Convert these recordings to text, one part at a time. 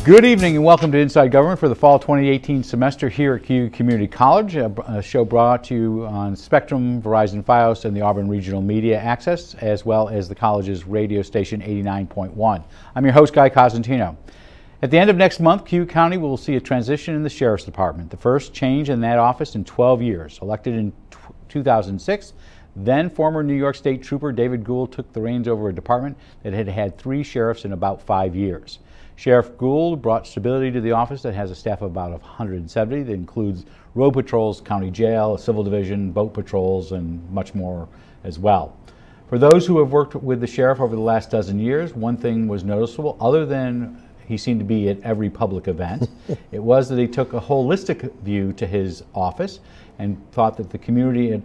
Good evening and welcome to Inside Government for the fall 2018 semester here at Cayuga Community College, a show brought to you on Spectrum, Verizon Fios, and the Auburn Regional Media Access, as well as the college's radio station 89.1. I'm your host, Guy Cosentino. At the end of next month, Cayuga County will see a transition in the Sheriff's Department, the first change in that office in 12 years. Elected in 2006, then former New York State Trooper David Gould took the reins over a department that had had 3 sheriffs in about 5 years. Sheriff Gould brought stability to the office that has a staff of about 170 that includes road patrols, county jail, a civil division, boat patrols, and much more as well. For those who have worked with the sheriff over the last dozen years, one thing was noticeable, other than he seemed to be at every public event. It was that he took a holistic view to his office and thought that the community,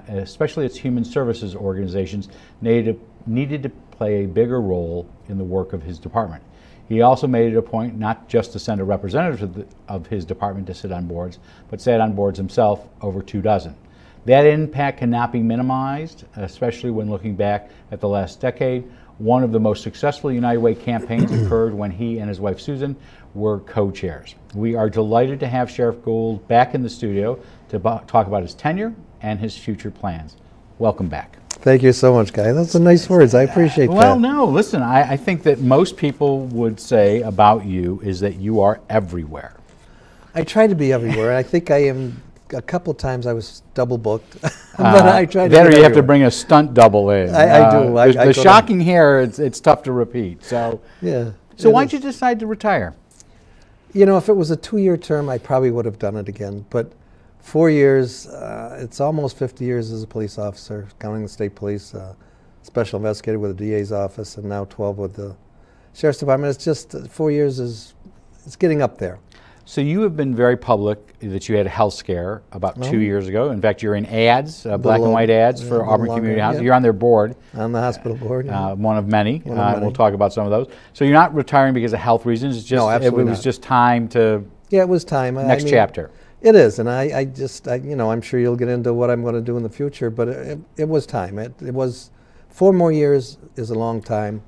especially its human services organizations, needed to play a bigger role in the work of his department. He also made it a point not just to send a representative of his department to sit on boards, but sat on boards himself over 2 dozen. That impact cannot be minimized, especially when looking back at the last decade. One of the most successful United Way campaigns occurred when he and his wife Susan were co-chairs. We are delighted to have Sheriff Gould back in the studio to talk about his tenure and his future plans. Welcome back. Thank you so much, Guy. Those are nice words. I appreciate that. Well, no, listen, I think that most people would say about you is that you are everywhere. I try to be everywhere. I think I am. A couple of times I was double booked, but I try to. That or you have to bring a stunt double in. I do. The shocking hair, it's tough to repeat. So yeah. So why'd you decide to retire? You know, if it was a 2-year term, I probably would have done it again. But 4 years, it's almost 50 years as a police officer, counting the state police, special investigator with the DA's office, and now 12 with the Sheriff's Department. It's just 4 years it's getting up there. So you have been very public that you had a health scare about 2 years ago. In fact, you're in ads, black and white ads for Auburn Community Hospital. You're on their board. On the hospital board. One of many. We'll talk about some of those. So you're not retiring because of health reasons. It's just, no, absolutely it was just time to. Yeah, it was time. Next chapter. It is, and you know, I'm sure you'll get into what I'm going to do in the future, but it was time. It was 4 more years is a long time.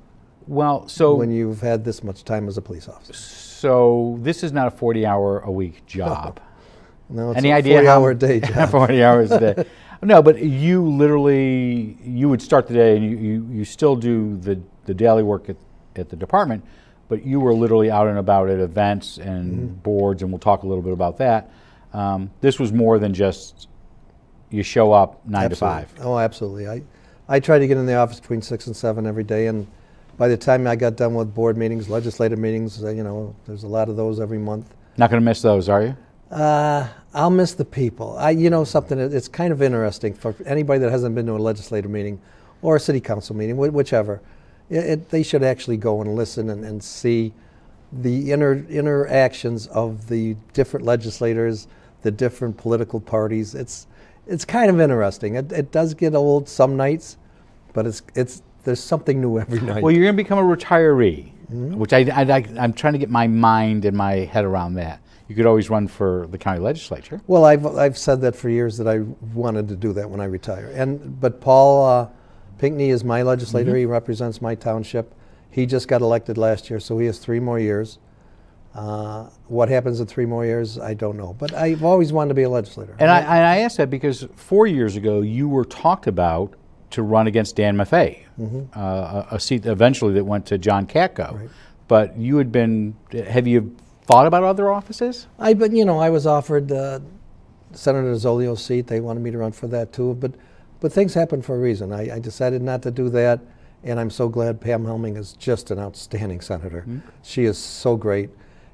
Well, so when you've had this much time as a police officer. So this is not a 40-hour-a-week job. No, it's Any a idea 40-hour day job. 40 hours a day. No, but you literally, you would start the day and you still do the daily work at the department, but you were literally out and about at events and boards, and we'll talk a little bit about that. This was more than just you show up 9 to 5. Oh, absolutely. I try to get in the office between 6 and 7 every day, and by the time I got done with board meetings, legislative meetings, you know, there's a lot of those every month. Not going to miss those, are you? I'll miss the people. You know something, it's kind of interesting for anybody that hasn't been to a legislative meeting or a city council meeting, whichever. They should actually go and listen and see the interactions of the different legislators, the different political parties. It's kind of interesting. It does get old some nights, but there's something new every night. Well, you're going to become a retiree, which I'm trying to get my mind and my head around that. You could always run for the county legislature. Well, I've said that for years that I wanted to do that when I retire. But Paul Pinckney is my legislator. He represents my township. He just got elected last year, so he has 3 more years. What happens in 3 more years, I don't know. But I've always wanted to be a legislator. And I asked that because 4 years ago you were talked about to run against Dan Maffei, a seat eventually that went to John Katko. Right. But you had been, have you thought about other offices? But you know, I was offered Senator Zolio's seat. They wanted me to run for that too. But things happen for a reason. I decided not to do that, and I'm so glad Pam Helming is just an outstanding senator. She is so great.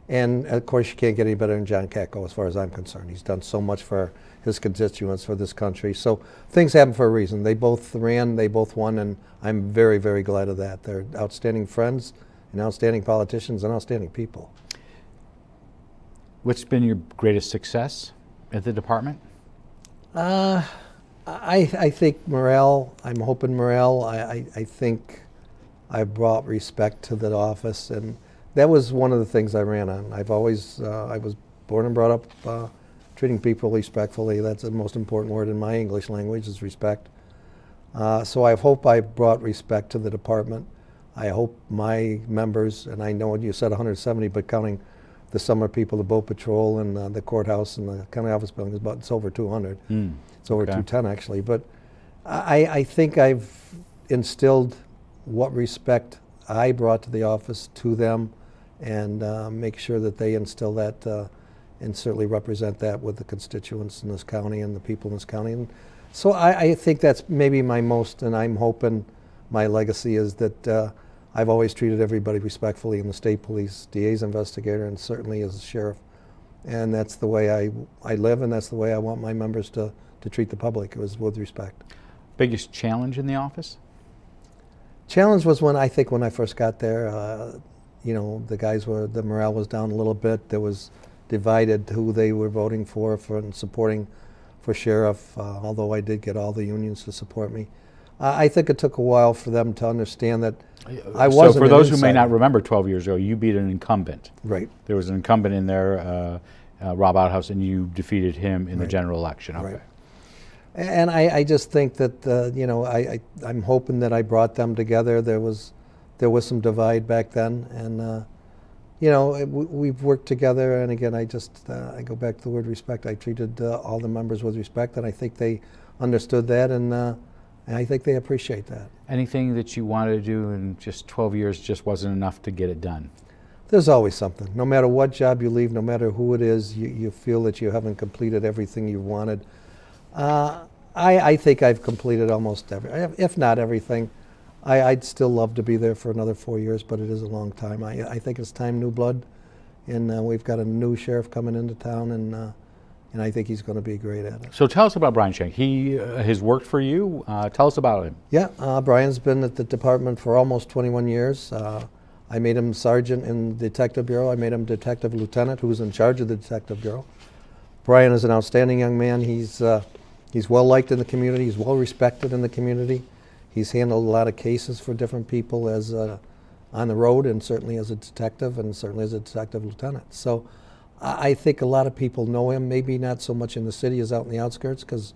And of course, you can't get any better than John Katko as far as I'm concerned. He's done so much for his constituents, for this country. So things happen for a reason. They both ran, they both won, and I'm very, very glad of that. They're outstanding friends and outstanding politicians and outstanding people. What's been your greatest success at the department? I think morale, I'm hoping morale. I think I brought respect to the office, and that was one of the things I ran on. I've always, I was born and brought up treating people respectfully. That's the most important word in my English language is respect. So I hope I brought respect to the department. I hope my members, and I know you said 170, but counting the summer people, the boat patrol, and the courthouse and the county office building, it's over 200. It's over 210 actually. But I think I've instilled what respect I brought to the office to them, and make sure that they instill that and certainly represent that with the constituents in this county and the people in this county. And so I think that's maybe my most, and I'm hoping my legacy is that I've always treated everybody respectfully in the state police, DA's investigator, and certainly as a sheriff. And that's the way I live, and that's the way I want my members to treat the public, it was with respect. Biggest challenge in the office? Challenge was when I first got there, you know, the morale was down a little bit. There was divided who they were voting for and supporting for sheriff, although I did get all the unions to support me. I think it took a while for them to understand that I wasn't. So for those who may not remember 12 years ago, you beat an incumbent. Right. There was an incumbent in there, Rob Outhouse, and you defeated him in the general election. Okay. Right. And I just think that, you know, I'm hoping that I brought them together. There was some divide back then, and you know, we've worked together. And again, I go back to the word respect. I treated all the members with respect, and I think they understood that, and I think they appreciate that. Anything that you wanted to do in just 12 years just wasn't enough to get it done? There's always something. No matter what job you leave, no matter who it is, you feel that you haven't completed everything you wanted. I think I've completed almost if not everything. I'd still love to be there for another 4 years, but it is a long time. I think it's time, new blood, and we've got a new sheriff coming into town, and I think he's going to be great at it. So tell us about Brian Shank. He has worked for you. Tell us about him. Yeah, Brian's been at the department for almost 21 years. I made him sergeant in the detective bureau. I made him detective lieutenant, who's in charge of the detective bureau. Brian is an outstanding young man. He's well liked in the community. He's well respected in the community. He's handled a lot of cases for different people as on the road, and certainly as a detective, and certainly as a detective lieutenant. So I think a lot of people know him, maybe not so much in the city as out in the outskirts, because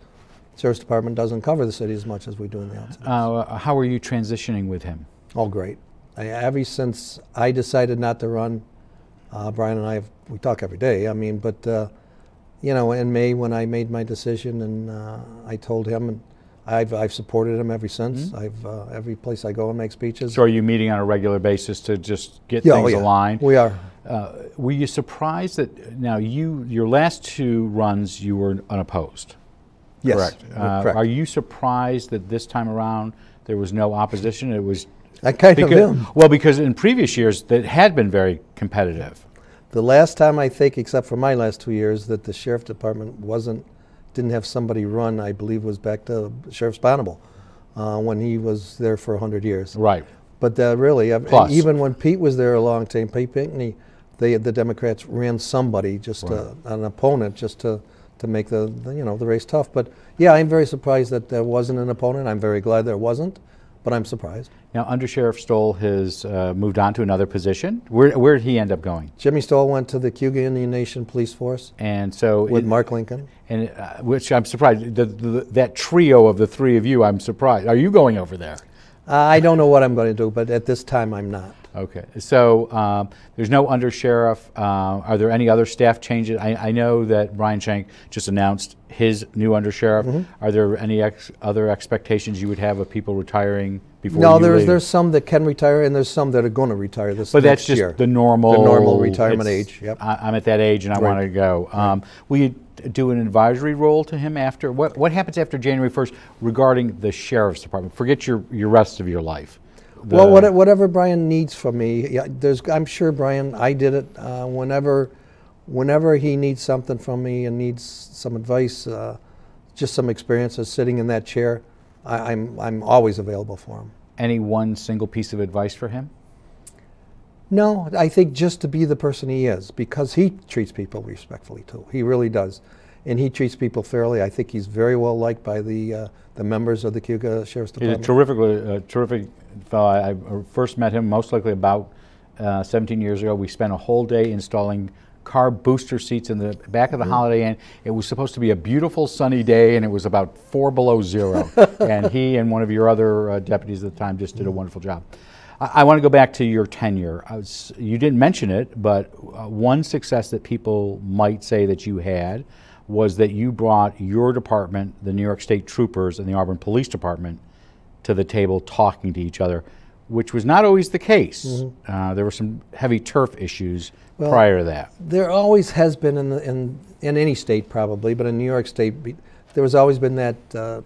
the Sheriff's Department doesn't cover the city as much as we do in the outskirts. How are you transitioning with him? Oh, great. Ever since I decided not to run, Brian and I, we talk every day, I mean, but you know, in May when I made my decision, and I told him, and I've supported him ever since. Every place I go and make speeches. So are you meeting on a regular basis to just get things aligned? We are. Were you surprised that now your last two runs you were unopposed? Yes. Correct. Correct. Are you surprised that this time around there was no opposition? It was. I kind of am. Well, because in previous years that had been very competitive. The last time, I think, except for my last 2 years, that the Sheriff Department didn't have somebody run, I believe, was back to Sheriff Spanable when he was there for 100 years. Right. But really, even when Pete was there a long time, Pete Pinckney, the Democrats ran somebody, just an opponent, just to make the race tough. But yeah, I'm very surprised that there wasn't an opponent. I'm very glad there wasn't, but I'm surprised. Now, Under Sheriff Stoll has moved on to another position. Where did he end up going? Jimmy Stoll went to the Cayuga Indian Nation Police Force. And so with Mark Lincoln. And which I'm surprised. That trio of the three of you, I'm surprised. Are you going over there? I don't know what I'm going to do, but at this time I'm not. Okay. So there's no Under Sheriff. Are there any other staff changes? I know that Brian Shank just announced his new Under Sheriff. Are there any other expectations you would have of people retiring before you leave? There's some that can retire, and there's some that are going to retire this next year. But that's just the normal retirement age. Yep. I'm at that age and I want to go. Will you do an advisory role to him after? What happens after January 1st regarding the Sheriff's Department? Forget your rest of your life. Well, whatever Brian needs from me, I'm sure Brian, I did it. Whenever he needs something from me and needs some advice, just some experiences sitting in that chair, I'm always available for him. Any one single piece of advice for him? No, I think just to be the person he is, because he treats people respectfully too. He really does, and he treats people fairly. I think he's very well liked by the members of the Cayuga Sheriff's Department. He's a terrific fellow. I first met him most likely about 17 years ago. We spent a whole day installing car booster seats in the back of the Holiday Inn. It was supposed to be a beautiful sunny day, and it was about 4 below zero. And he and one of your other deputies at the time just did a wonderful job. I want to go back to your tenure. You didn't mention it, but one success that people might say that you had was that you brought your department, the New York State Troopers and the Auburn Police Department, to the table talking to each other, which was not always the case. Mm-hmm. There were some heavy turf issues prior to that. There always has been in any state probably, but in New York State, there has always been that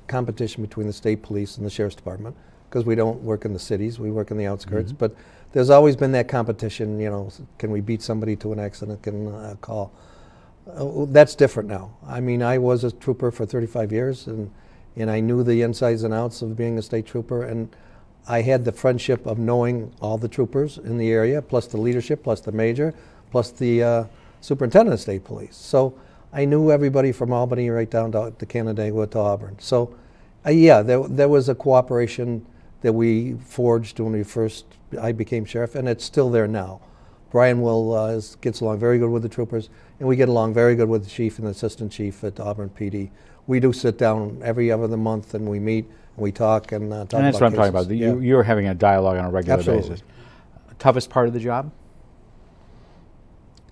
competition between the state police and the sheriff's department, because we don't work in the cities, we work in the outskirts. Mm-hmm. But there's always been that competition, you know, can we beat somebody to an accident, can call. That's different now. I mean, I was a trooper for 35 years, and I knew the insides and outs of being a state trooper, and I had the friendship of knowing all the troopers in the area, plus the leadership, plus the major, plus the superintendent of state police. So I knew everybody from Albany right down to Canandaigua to Auburn. So yeah, there was a cooperation that we forged when I became sheriff, and it's still there now. Brian gets along very good with the troopers, and we get along very good with the chief and the assistant chief at Auburn PD. We do sit down every other month, and we meet, and we talk, and talk about cases. And that's what I'm talking about. Yeah. You're having a dialogue on a regular Absolutely. basis. Toughest part of the job?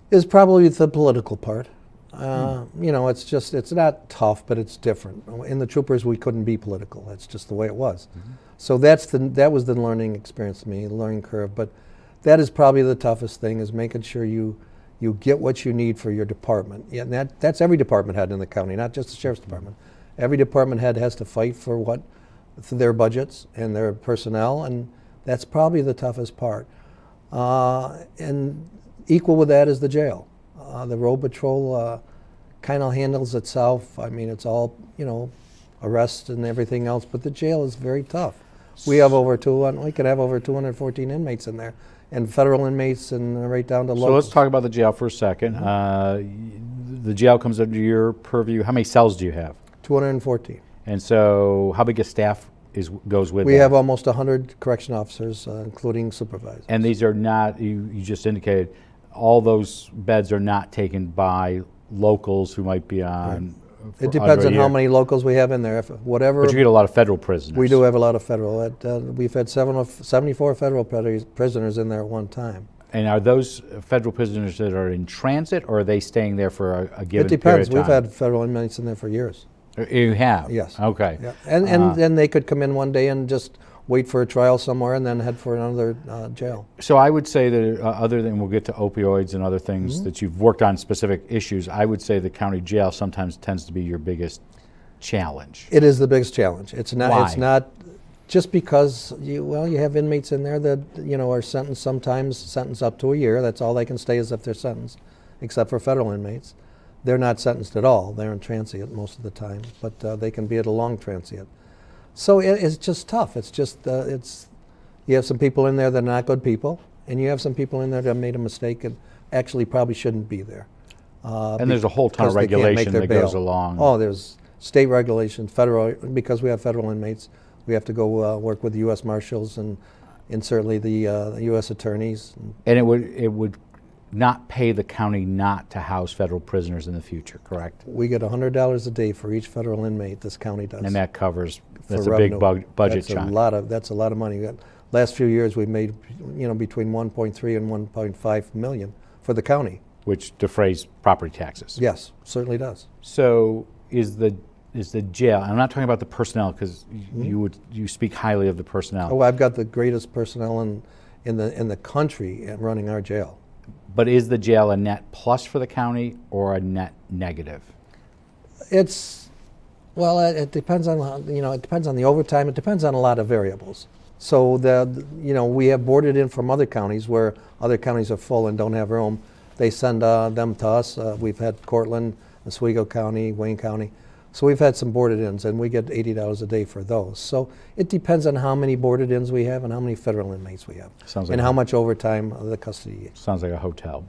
Is probably the political part. You know, it's not tough, but it's different. In the troopers, we couldn't be political. That's just the way it was. Mm-hmm. So that was the learning experience for me, the learning curve. But that is probably the toughest thing, is making sure you get what you need for your department. Yeah, and that's every department head in the county, not just the sheriff's department. Every department head has to fight for their budgets and their personnel, and that's probably the toughest part. And equal with that is the jail. The road patrol kind of handles itself. I mean, it's all, you know, arrests and everything else, but the jail is very tough. We could have over 214 inmates in there, and federal inmates, and right down to locals. So let's talk about the jail for a second. Mm-hmm. The jail comes under your purview. How many cells do you have? 214. And so how big a staff goes with that? We have almost 100 correction officers, including supervisors. And these are not, you just indicated, all those beds are not taken by locals who might be on. Right. It depends on how many locals we have in there. Whatever. But you get a lot of federal prisoners. We do have a lot of federal. We've had 74 federal prisoners in there at one time. And are those federal prisoners that are in transit, or are they staying there for a given period of time? It depends. We've had federal inmates in there for years. You have? Yes. Okay. Yeah. And then they could come in one day and just wait for a trial somewhere and then head for another jail. So I would say that other than, we'll get to opioids and other things mm-hmm. that you've worked on specific issues, I would say the county jail sometimes tends to be your biggest challenge. It is the biggest challenge. It's not. Why? It's not just because you have inmates in there that are sentenced, sometimes sentenced up to a year. That's all they can stay is if they're sentenced, except for federal inmates. They're not sentenced at all. They're in transient most of the time, but they can be at a long transient. So it's just tough. It's just you have some people in there that are not good people, and you have some people in there that made a mistake and actually probably shouldn't be there. And there's a whole ton of regulation that goes along. Oh, there's state regulation, federal, because we have federal inmates. We have to go work with the U.S. Marshals and certainly the U.S. attorneys. And it would not pay the county not to house federal prisoners in the future, correct? We get $100 a day for each federal inmate. This county does. And that covers. That's a big budget chunk. That's a lot of money. Last few years we've made between 1.3 and 1.5 million for the county. Which defrays property taxes. Yes, certainly does. So is the jail? I'm not talking about the personnel, because you speak highly of the personnel. Oh, I've got the greatest personnel in the country at running our jail. But is the jail a net plus for the county or a net negative? It depends on it depends on the overtime. It depends on a lot of variables. So we have boarded in from other counties where other counties are full and don't have room. They send them to us. We've had Cortland, Oswego County, Wayne County. So we've had some boarded ins, and we get $80 a day for those. So it depends on how many boarded ins we have and how many federal inmates we have. And how much overtime the custody is. Sounds like a hotel.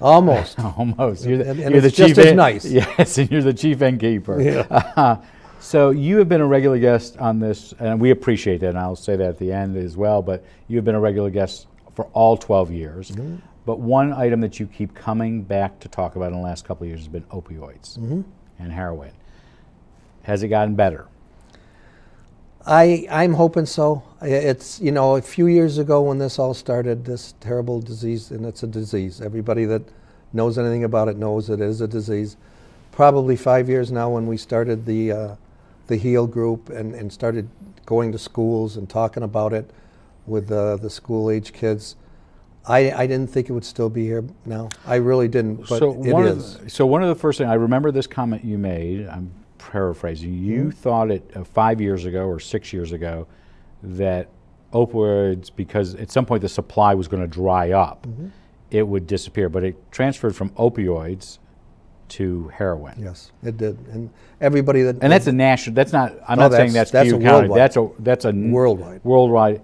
Almost. Almost. You're the chief just as nice. Yes, and you're the chief innkeeper. Yeah. So you have been a regular guest on this, and we appreciate that, and I'll say that at the end as well, but you've been a regular guest for all 12 years. Mm-hmm. But one item that you keep coming back to talk about in the last couple of years has been opioids and heroin. Has it gotten better? I'm hoping so. It's, you know, a few years ago when this all started, this terrible disease, and it's a disease. Everybody that knows anything about it knows it is a disease. Probably 5 years now when we started the HEAL group and started going to schools and talking about it with the school-age kids. I didn't think it would still be here now. I really didn't, but it is. So one of the first things, I remember this comment you made, I'm paraphrasing, you thought it 5 years ago or 6 years ago that opioids, because at some point the supply was going to dry up, it would disappear, but it transferred from opioids to heroin. Yes, it did, and everybody that that's a national. That's not. I'm not saying that's Cayuga County. That's a worldwide. Worldwide.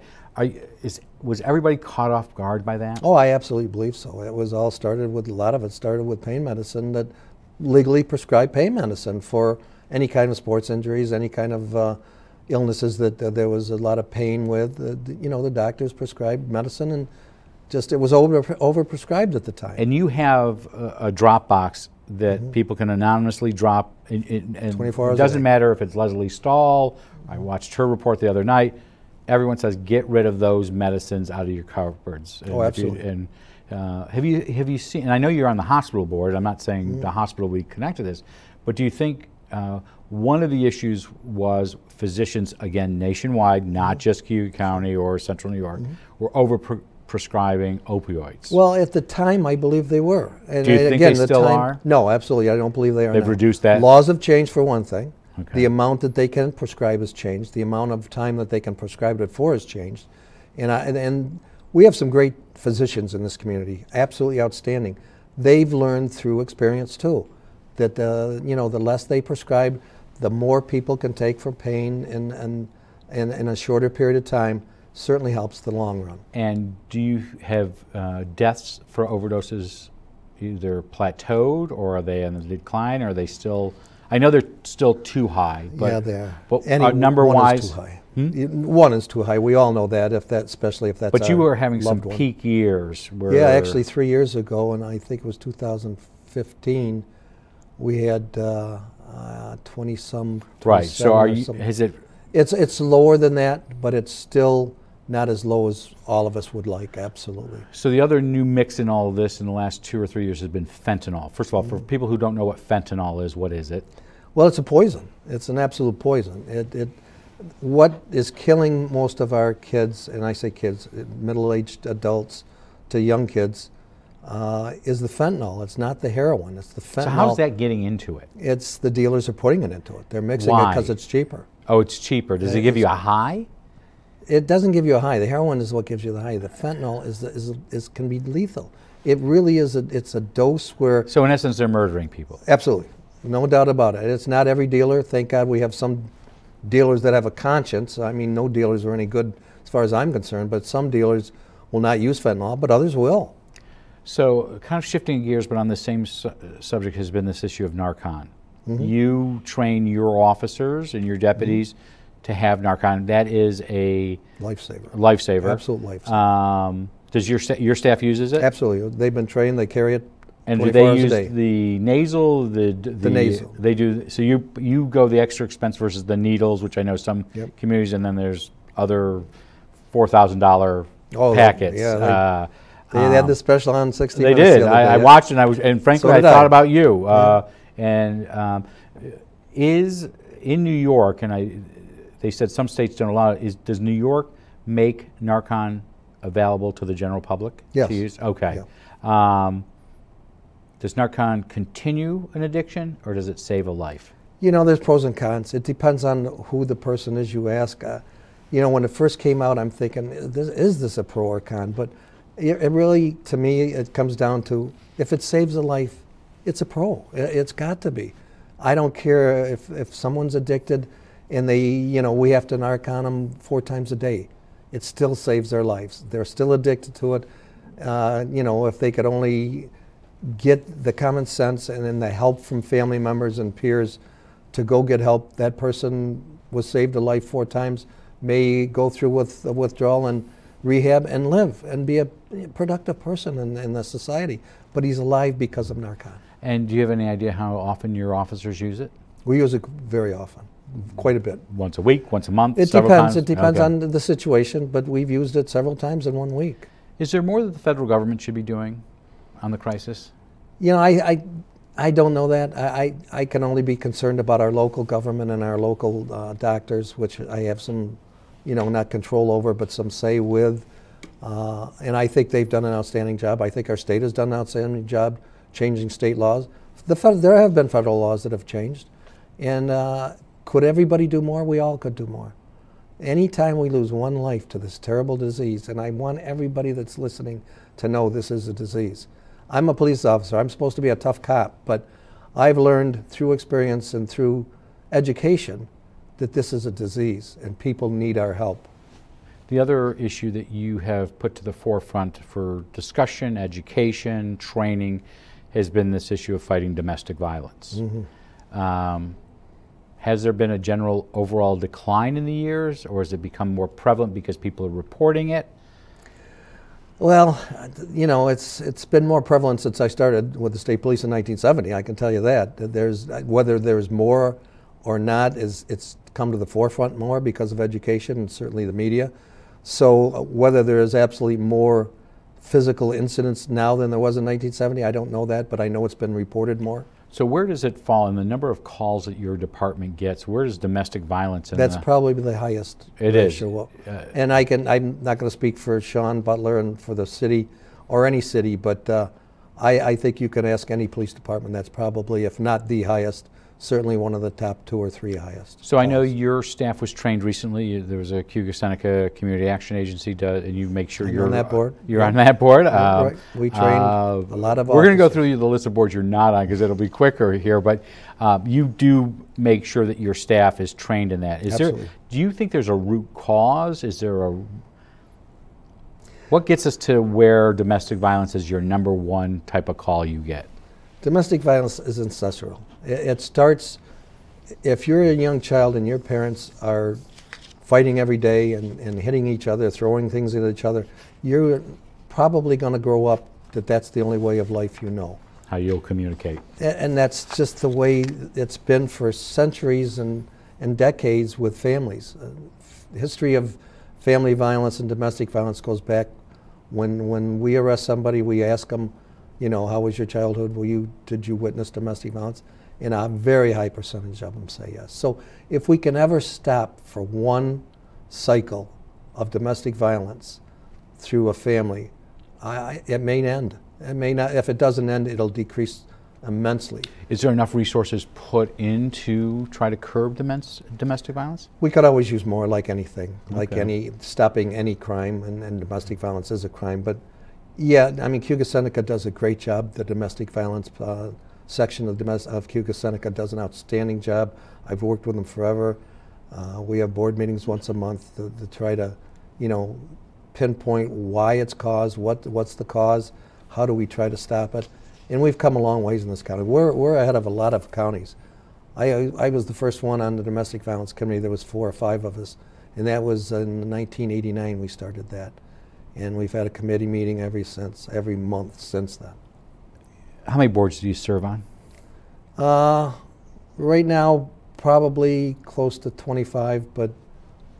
Was everybody caught off guard by that? Oh, I absolutely believe so. It was all started with, a lot of it started with pain medicine, that legally prescribed pain medicine for any kind of sports injuries, any kind of illnesses that there was a lot of pain with. You know, the doctors prescribed medicine, and just it was overprescribed at the time. And you have a drop box that people can anonymously drop. And 24 hours it doesn't matter if it's Leslie Stahl. I watched her report the other night. Everyone says get rid of those medicines out of your cupboards. Oh, absolutely. Have you seen? And I know you're on the hospital board. I'm not saying the hospital we connect to this, but do you think one of the issues was physicians, again nationwide, not just Cayuga County or Central New York, were over-prescribing opioids? Well, at the time, I believe they were. And do you think again, they still are? No, absolutely. I don't believe they are. They've reduced that? Laws have changed, for one thing. Okay. The amount that they can prescribe has changed. The amount of time that they can prescribe it for has changed. And we have some great physicians in this community, absolutely outstanding. They've learned through experience too, that you know, the less they prescribe, the more people can take for pain in a shorter period of time. Certainly helps the long run. And do you have deaths for overdoses either plateaued, or are they on the decline, or are they still? I know they're still too high, but yeah, they are. But One is number-wise, too high. One is too high. We all know that, especially if that's. But you were having some one. peak years. Where yeah, actually 3 years ago, and I think it was 2015, we had 20-some. Right. So are you? Has it? It's lower than that, but it's still not as low as all of us would like. Absolutely. So the other new mix in all of this in the last 2 or 3 years has been fentanyl. First of all, for people who don't know what fentanyl is, what is it? Well, it's a poison. It's an absolute poison. What is killing most of our kids, and I say kids, middle-aged adults to young kids, is the fentanyl. It's not the heroin. It's the fentanyl. So how's that getting into it? It's the dealers are putting it into it. They're mixing it because it's cheaper. Oh, it's cheaper. Does it give you a high? It doesn't give you a high. The heroin is what gives you the high. The fentanyl can be lethal. It really is. It's a dose where. So in essence, they're murdering people. Absolutely, no doubt about it. It's not every dealer. Thank God we have some dealers that have a conscience. I mean, no dealers are any good as far as I'm concerned. But some dealers will not use fentanyl, but others will. So kind of shifting gears, but on the same subject has been this issue of Narcan. You train your officers and your deputies to have Narcan. That is a lifesaver. Lifesaver. Absolute lifesaver. Does your staff uses it? Absolutely. They've been trained. They carry it. And do they use the nasal? The nasal. They do. So you go the extra expense versus the needles, which I know some communities, and then there's other $4,000 packets. Yeah, they had this special on 60 They Minutes did. the other day, I watched it, and frankly, So I did thought I. about you. And is in New York, and they said some states don't allow it. Does New York make Narcan available to the general public? Yes. To use? Okay. Yeah. Does Narcan continue an addiction, or does it save a life? You know, there's pros and cons. It depends on who the person is you ask. You know, when it first came out, I'm thinking, is this a pro or con? But it really, to me, it comes down to if it saves a life, it's a pro. It's got to be. I don't care if someone's addicted and we have to Narcan them 4 times a day. It still saves their lives. They're still addicted to it. If they could only get the common sense and then the help from family members and peers to go get help, that person was saved a life 4 times, may go through with withdrawal and rehab and live and be a productive person in the society. But he's alive because of Narcan. And do you have any idea how often your officers use it? We use it very often. quite a bit. Once a week, once a month, It several depends. times? It depends Okay. on the situation, but we've used it several times in 1 week. Is there more that the federal government should be doing on the crisis? You know, I don't know that. I can only be concerned about our local government and our local doctors, which I have some, you know, not control over, but some say with. And I think they've done an outstanding job. I think our state has done an outstanding job changing state laws. There have been federal laws that have changed. And could everybody do more? We all could do more. Anytime we lose one life to this terrible disease, and I want everybody that's listening to know this is a disease. I'm a police officer. I'm supposed to be a tough cop, but I've learned through experience and through education that this is a disease and people need our help. The other issue that you have put to the forefront for discussion, education, training has been this issue of fighting domestic violence. Has there been a general overall decline in the years, or has it become more prevalent because people are reporting it? Well, you know, it's been more prevalent since I started with the state police in 1970. I can tell you that. Whether there's more or not, it's come to the forefront more because of education and certainly the media. So whether there is absolutely more physical incidents now than there was in 1970, I don't know that, but I know it's been reported more. So where does it fall in the number of calls that your department gets? Where does domestic violence in That's probably the highest. It is. And I'm not going to speak for Sean Butler and for the city or any city, but I think you can ask any police department. That's probably, if not the highest, certainly one of the top 2 or 3 highest. So I know your staff was trained recently. There was a Cayuga Seneca Community Action Agency, and you make sure you're on that board. You're on that board. Right. We train a lot of. We're going to go through the list of boards you're not on because it'll be quicker here. But you do make sure that your staff is trained in that. Absolutely. Do you think there's a root cause? Is there a what gets us to where domestic violence is your #1 type of call you get? Domestic violence is ancestral. It starts, if you're a young child and your parents are fighting every day and hitting each other, throwing things at each other, you're probably going to grow up that that's the only way of life you know. How you'll communicate. And that's just the way it's been for centuries and decades with families. History of family violence and domestic violence goes back when we arrest somebody, we ask them, you know, how was your childhood? Did you witness domestic violence? And a very high percentage of them say yes. So if we can ever stop for one cycle of domestic violence through a family, it may end. It may not. If it doesn't end, it'll decrease immensely. Is there enough resources put into try to curb domestic violence? We could always use more, like anything, like Okay. stopping any crime, and domestic violence is a crime. But yeah, I mean, Cayuga Seneca does a great job. The domestic violence section of Cayuga Seneca does an outstanding job. I've worked with them forever. We have board meetings once a month to try to, you know, pinpoint why it's caused, what's the cause, how do we try to stop it. And we've come a long ways in this county. We're ahead of a lot of counties. I was the first one on the domestic violence committee. There was 4 or 5 of us, and that was in 1989 we started that. And we've had a committee meeting every month since then. How many boards do you serve on? Right now, probably close to 25, but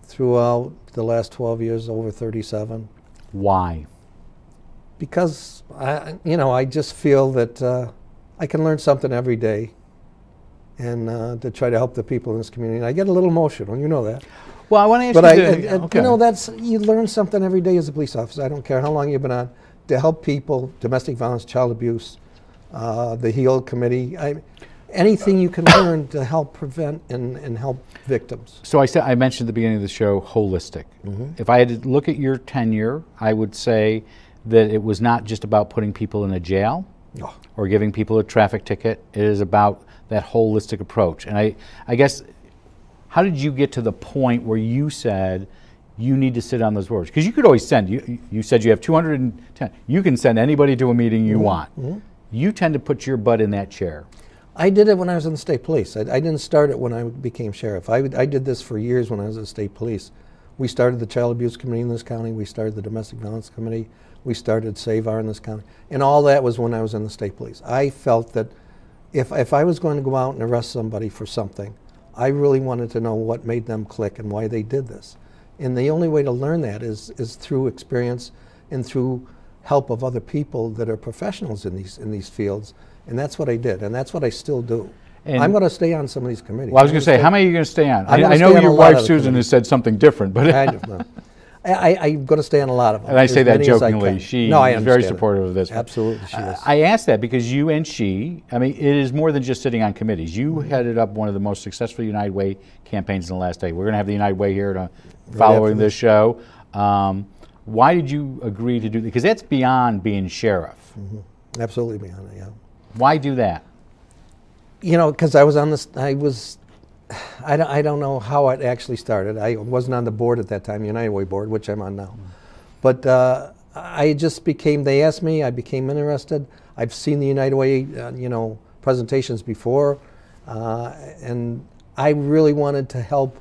throughout the last 12 years, over 37. Why? Because I just feel that I can learn something every day, and to try to help the people in this community. And I get a little emotional, you know that. Well, I want to ask But you. you know, you learn something every day as a police officer. I don't care how long you've been on, to help people, domestic violence, child abuse, the HEAL committee. Anything you can learn to help prevent and help victims. So I mentioned at the beginning of the show, holistic. If I had to look at your tenure, I would say that it was not just about putting people in a jail or giving people a traffic ticket. It is about that holistic approach. And I guess, how did you get to the point where you said you need to sit on those boards? Because you could always send, you said you have 210, you can send anybody to a meeting you want. You tend to put your butt in that chair. I did it when I was in the state police. I didn't start it when I became sheriff. I did this for years when I was in the state police. We started the child abuse committee in this county. We started the domestic violence committee. We started SAVAR in this county. And all that was when I was in the state police. I felt that if I was going to go out and arrest somebody for something, I really wanted to know what made them click and why they did this. And the only way to learn that is through experience and through help of other people that are professionals in these fields. And that's what I did, and that's what I still do. And I'm going to stay on some of these committees. Well, I was going to say, how many are you going to stay on? I know your wife, Susan, has said something different, but I'm going to stay on a lot of them. And I say that jokingly. She is very supportive of this. Absolutely, she is. I asked that because you and she, I mean, it is more than just sitting on committees. You headed up one of the most successful United Way campaigns in the last day. We're going to have the United Way here following this show. Why did you agree to do that? Because that's beyond being sheriff. Mm-hmm. Absolutely beyond it, yeah. Why do that? You know, because I was on this, I don't know how it actually started. I wasn't on the board at that time, United Way board, which I'm on now. But I just became, they asked me, I became interested. I've seen the United Way, you know, presentations before, and I really wanted to help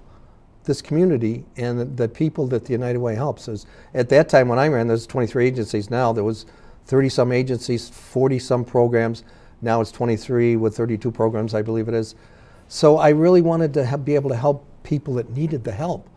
this community and the people that the United Way helps. At that time when I ran, there's 23 agencies now. There was 30-some agencies, 40-some programs. Now it's 23 with 32 programs, I believe it is. So I really wanted to be able to help people that needed the help.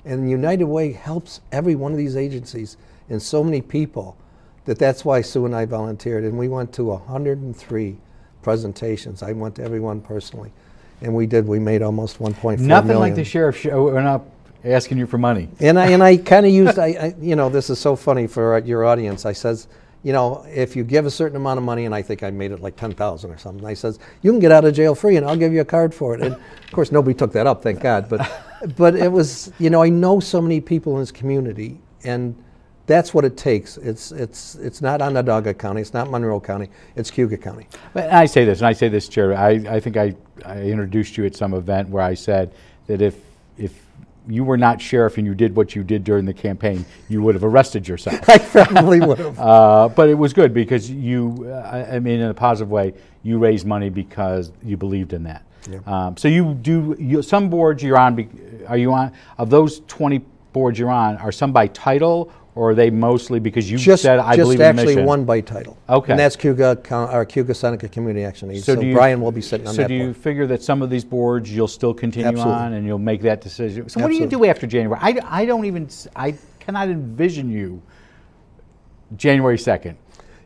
And the United Way helps every one of these agencies and so many people that's why Sue and I volunteered. And we went to 103 presentations. I went to every one personally. And we made almost 1.4 million. Nothing like the sheriff showing up asking you for money. And I kind of used, you know, this is so funny for your audience. I says, you know, if you give a certain amount of money, and I think I made it like 10,000 or something, I says, you can get out of jail free and I'll give you a card for it. And of course, nobody took that up, thank God. But it was, you know, I know so many people in this community, and that's what it takes. It's not Onondaga County, it's not Monroe County, it's Cayuga County. But I say this, Chair, I think I introduced you at some event where I said that if you were not sheriff and you did what you did during the campaign, you would have arrested yourself. I probably would have. But it was good because you, I mean, in a positive way, you raised money because you believed in that. Yeah. So some boards you're on, are you on, of those 20 boards you're on, are some by title, or are they mostly because you said, I believe in the mission? Just actually one by title. Okay. And that's Cayuga-Seneca Community Action Agency. So Brian will be sitting on that board. So do you figure that some of these boards you'll still continue Absolutely. On and you'll make that decision? So Absolutely. What do you do after January? I cannot envision you January 2nd.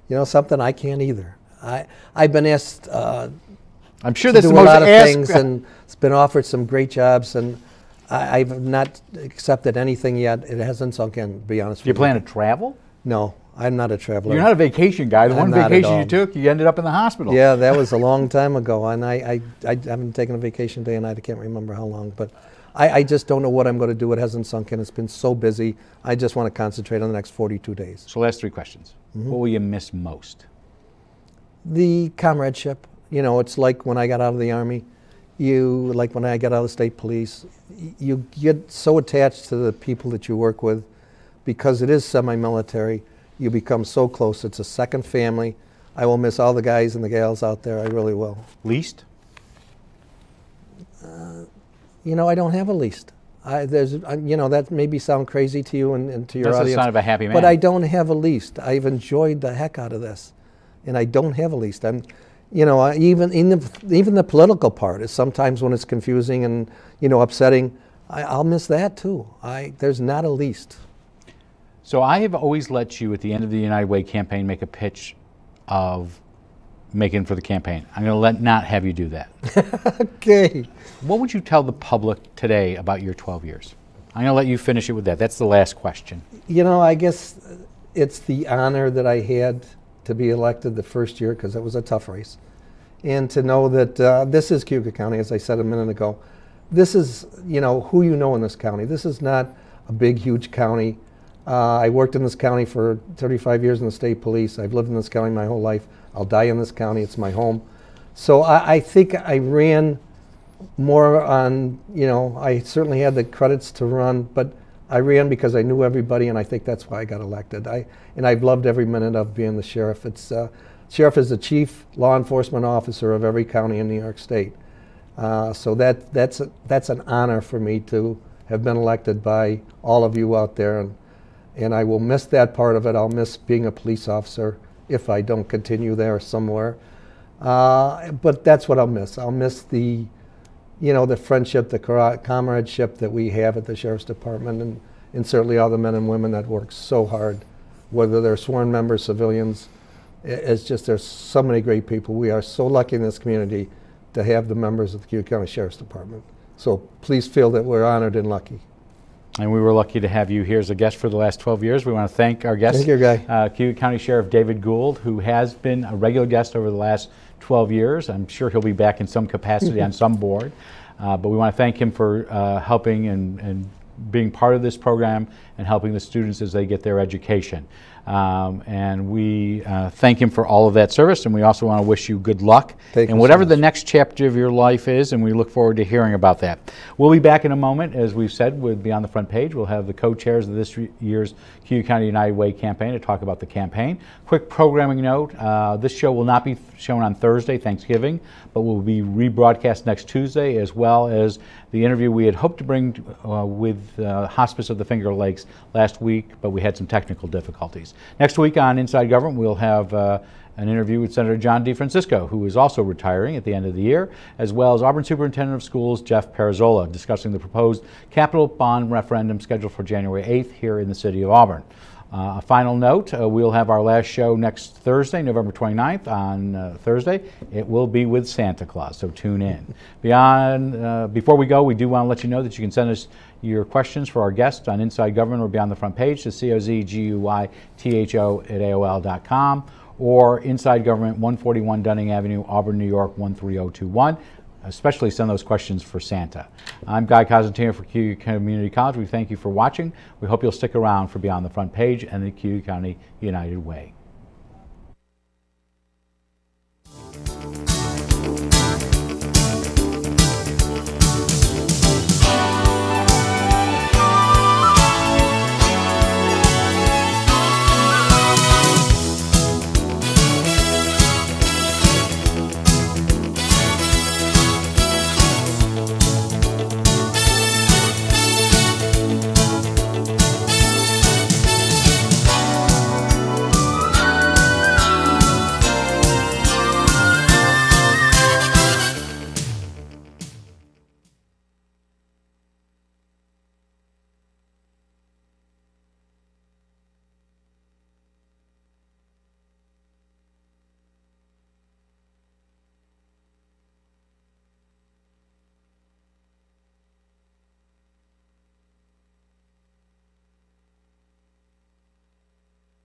You know something, I can't either. I've been asked I'm sure that's to the do a most lot of things, and it's been offered some great jobs, and I've not accepted anything yet. It hasn't sunk in, to be honest with you. Do you plan to travel? No, I'm not a traveler. You're not a vacation guy. The one vacation you took, you ended up in the hospital. Yeah, that was a long time ago, and I haven't taken a vacation day, and I can't remember how long. But I just don't know what I'm going to do. It hasn't sunk in. It's been so busy. I just want to concentrate on the next 42 days. So last 3 questions. Mm-hmm. What will you miss most? The comradeship. You know, it's like when I got out of the Army. Like when I got out of the state police, you get so attached to the people that you work with because it is semi-military. You become so close. It's a second family. I will miss all the guys and the gals out there. I really will. Least? You know, I don't have a least. You know, that maybe sound crazy to you and to your audience. That's the sign of a happy man. But I don't have a least. I've enjoyed the heck out of this, and I don't have a least. You know, even the political part is sometimes when it's confusing and, you know, upsetting, I'll miss that too. There's not a least. So I have always let you, at the end of the United Way campaign, make a pitch of making for the campaign. I'm going to not have you do that. Okay. What would you tell the public today about your 12 years? I'm going to let you finish it with that. That's the last question. You know, I guess it's the honor that I had to be elected the first year, because it was a tough race. And to know that this is Cayuga County, as I said a minute ago. This is, you know, who you know in this county. This is not a big, huge county. I worked in this county for 35 years in the state police. I've lived in this county my whole life. I'll die in this county. It's my home. So I think I ran more on, you know, I certainly had the credits to run, but I ran because I knew everybody, and I think that's why I got elected. And I've loved every minute of being the sheriff. Sheriff is the chief law enforcement officer of every county in New York State. So that's an honor for me to have been elected by all of you out there, and I will miss that part of it. I'll miss being a police officer if I don't continue there somewhere. But that's what I'll miss. I'll miss the you know, the friendship, the comradeship that we have at the Sheriff's Department, and certainly all the men and women that work so hard, whether they're sworn members, civilians. It's just, there's so many great people. We are so lucky in this community to have the members of the Cayuga County Sheriff's Department. So please feel that we're honored and lucky. And we were lucky to have you here as a guest for the last 12 years. We want to thank our guest, thank you, Cayuga County Sheriff David Gould, who has been a regular guest over the last 12 years. I'm sure he'll be back in some capacity on some board. But we want to thank him for helping and being part of this program and helping the students as they get their education. And we thank him for all of that service, and we also want to wish you good luck in whatever the next chapter of your life is, and we look forward to hearing about that. We'll be back in a moment. As we've said, we'll be on the front page. We'll have the co-chairs of this year's Cayuga County United Way campaign to talk about the campaign. Quick programming note, this show will not be shown on Thursday, Thanksgiving, but will be rebroadcast next Tuesday, as well as the interview we had hoped to bring with Hospice of the Finger Lakes last week, but we had some technical difficulties. Next week on Inside Government, we'll have an interview with Senator John DeFrancisco, who is also retiring at the end of the year, as well as Auburn Superintendent of Schools Jeff Parazola, discussing the proposed capital bond referendum scheduled for January 8th here in the city of Auburn. A final note, we'll have our last show next Thursday, November 29th on Thursday. It will be with Santa Claus, so tune in. Before we go, we do want to let you know that you can send us your questions for our guests on Inside Government or Beyond the Front Page to COZGUYTHO@AOL.com or Inside Government, 141 Dunning Avenue, Auburn, New York, 13021. Especially send those questions for Santa. I'm Guy Cosentino for Cayuga Community College. We thank you for watching. We hope you'll stick around for Beyond the Front Page and the Cayuga County United Way.